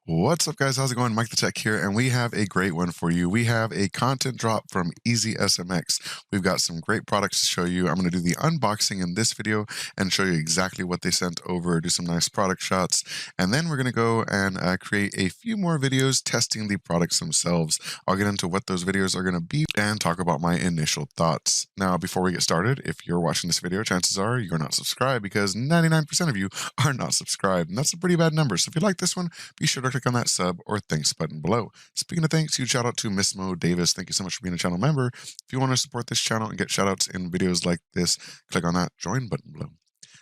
What's up, guys? How's it going? MikeTheTech here, and we have a great one for you. We have a content drop from EasySMX. We've got some great products to show you. I'm going to do the unboxing in this video and show you exactly what they sent over, do some nice product shots, and then we're going to go and create a few more videos testing the products themselves. I'll get into what those videos are going to be and talk about my initial thoughts. Now, before we get started, if you're watching this video, chances are you're not subscribed because 99% of you are not subscribed, and that's a pretty bad number. So if you like this one, be sure to click on that sub or thanks button below. Speaking of thanks, huge shout out to Miss Mo Davis. Thank you so much for being a channel member. If you want to support this channel and get shout outs in videos like this, click on that join button below.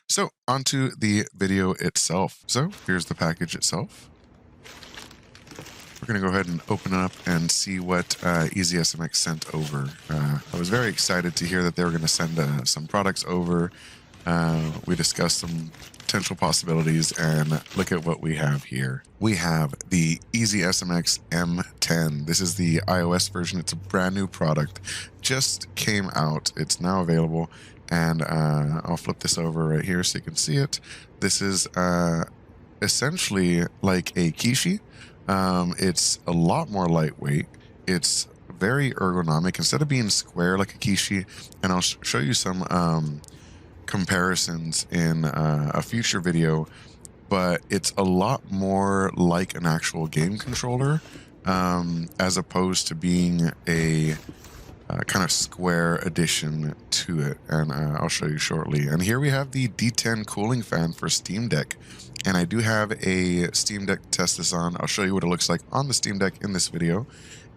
So onto the video itself. So here's the package itself. We're going to go ahead and open it up and see what EasySMX sent over. I was very excited to hear that they were going to send some products over. We discussed some potential possibilities, and look at what we have here. We have the EasySMX M10. This is the iOS version. It's a brand new product. Just came out. It's now available, and I'll flip this over right here so you can see it. This is essentially like a Kishi. It's a lot more lightweight. It's very ergonomic. Instead of being square like a Kishi, and I'll show you some comparisons in a future video, but it's a lot more like an actual game controller as opposed to being a kind of square addition to it, and I'll show you shortly. And here we have the D10 cooling fan for Steam Deck, and I do have a Steam Deck to test this on. I'll show you what it looks like on the Steam Deck in this video,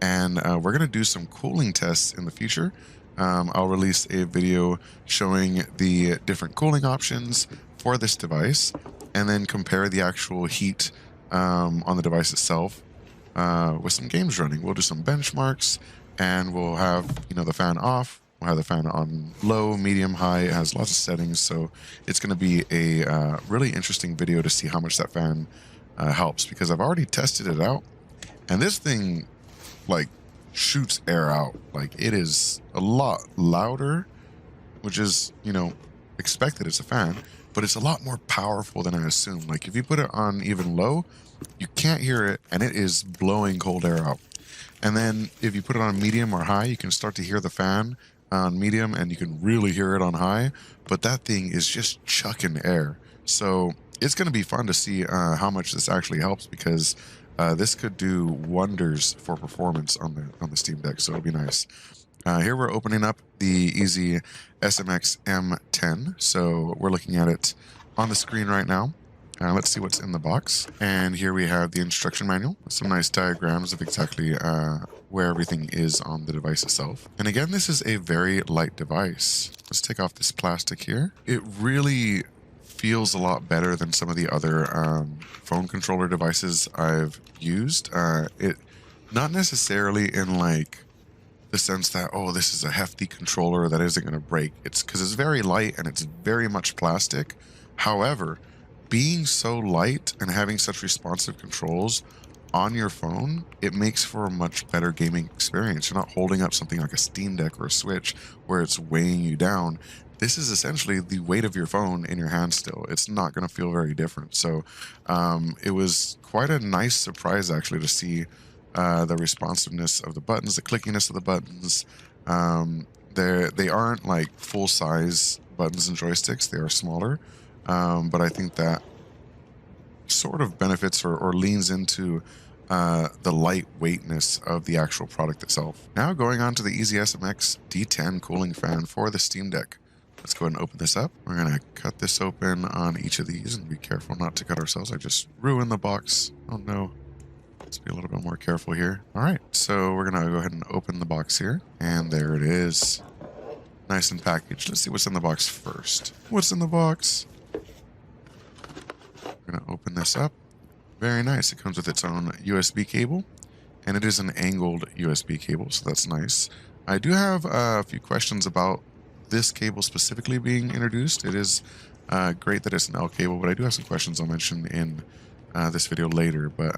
and we're going to do some cooling tests in the future. I'll release a video showing the different cooling options for this device, and then compare the actual heat on the device itself with some games running. We'll do some benchmarks, and we'll have the fan off. We'll have the fan on low, medium, high. It has lots of settings, so it's going to be a really interesting video to see how much that fan helps, because I've already tested it out, and this thing shoots air out. Like, it is a lot louder, which is expected. It's a fan, but it's a lot more powerful than I assumed. Like, if you put it on even low, you can't hear it, and it is blowing cold air out. And then if you put it on medium or high, you can start to hear the fan on medium, and you can really hear it on high, but that thing is just chucking air. So it's going to be fun to see how much this actually helps, because this could do wonders for performance on the Steam Deck, so it'll be nice. Here we're opening up the EasySMX M10, so we're looking at it on the screen right now. Let's see what's in the box. And here we have the instruction manual with some nice diagrams of exactly where everything is on the device itself. And again, this is a very light device. Let's take off this plastic here. It really feels a lot better than some of the other phone controller devices I've used. It not necessarily in the sense that, oh, this is a hefty controller that isn't going to break. It's because it's very light and it's very much plastic. However, being so light and having such responsive controls on your phone, it makes for a much better gaming experience. You're not holding up something like a Steam Deck or a Switch where it's weighing you down. This is essentially the weight of your phone in your hand still. It's not going to feel very different. So it was quite a nice surprise, actually, to see the responsiveness of the buttons, the clickiness of the buttons. They aren't like full-size buttons and joysticks. They are smaller. But I think that sort of benefits or leans into the lightweightness of the actual product itself. Now going on to the EasySMX D10 cooling fan for the Steam Deck. Let's go ahead and open this up. We're going to cut this open on each of these and be careful not to cut ourselves. I just ruined the box. Oh no. Let's be a little bit more careful here. All right, so we're going to go ahead and open the box here. And there it is. Nice and packaged. Let's see what's in the box first. What's in the box? We're going to open this up. Very nice. It comes with its own USB cable, and it is an angled USB cable, so that's nice. I do have a few questions about this cable specifically being introduced. It is great that it's an L cable, but I do have some questions I'll mention in this video later. But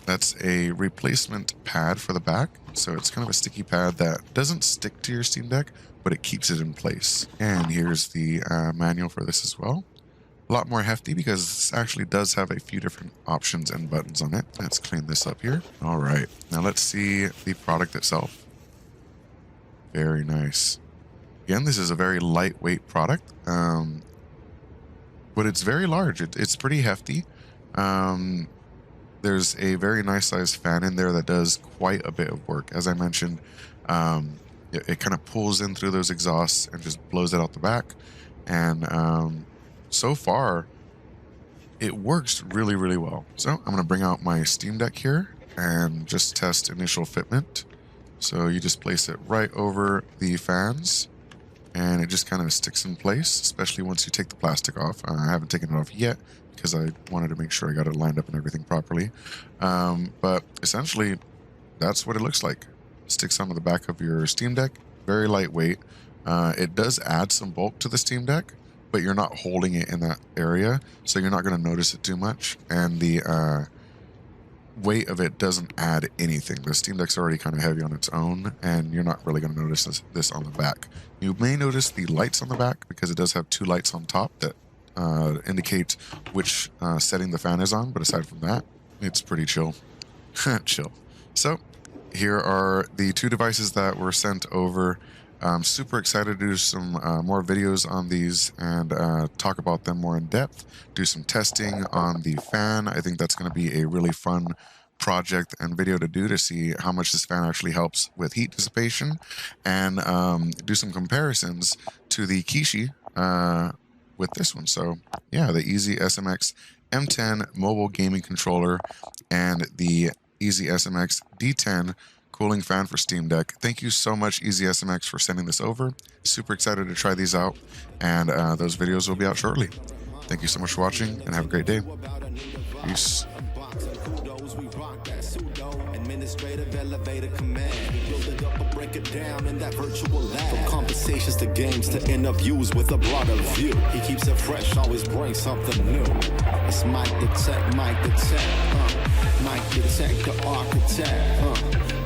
that's a replacement pad for the back, so it's kind of a sticky pad that doesn't stick to your Steam Deck, but it keeps it in place. And here's the manual for this as well. a lot more hefty because this actually does have a few different options and buttons on it. Let's clean this up here. All right, now let's see the product itself. Very nice. Again, this is a very lightweight product, but it's very large. It's pretty hefty. There's a very nice sized fan in there that does quite a bit of work. As I mentioned, it kind of pulls in through those exhausts and just blows it out the back. And so far, it works really, really well. So I'm going to bring out my Steam Deck here and just test initial fitment. So you just place it right over the fans and it just kind of sticks in place, especially once you take the plastic off. I haven't taken it off yet because I wanted to make sure I got it lined up and everything properly. But essentially, that's what it looks like. Sticks onto the back of your Steam Deck, very lightweight. It does add some bulk to the Steam Deck, but you're not holding it in that area, so you're not going to notice it too much. And the weight of it doesn't add anything. The Steam Deck's already kind of heavy on its own, and you're not really going to notice this on the back. You may notice the lights on the back because it does have two lights on top that indicate which setting the fan is on, but aside from that, it's pretty chill. Chill. So here are the two devices that were sent over. I'm super excited to do some more videos on these and talk about them more in depth, do some testing on the fan. I think that's going to be a really fun project and video to do to see how much this fan actually helps with heat dissipation, and do some comparisons to the Kishi with this one. So yeah, the EasySMX M10 mobile gaming controller and the EasySMX D10 cooling fan for Steam Deck. Thank you so much, EasySMX, for sending this over. Super excited to try these out, and those videos will be out shortly. Thank you so much for watching, and have a great day. Peace. Administrative elevator command. Build it up or break it down in that virtual lab. From conversations to games to interviews with a broader view. He keeps it fresh, always brings something new. It's MikeTheTech, MikeTheTech, MikeTheTech, the architect.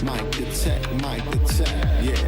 MikeTheTech, MikeTheTech, yeah.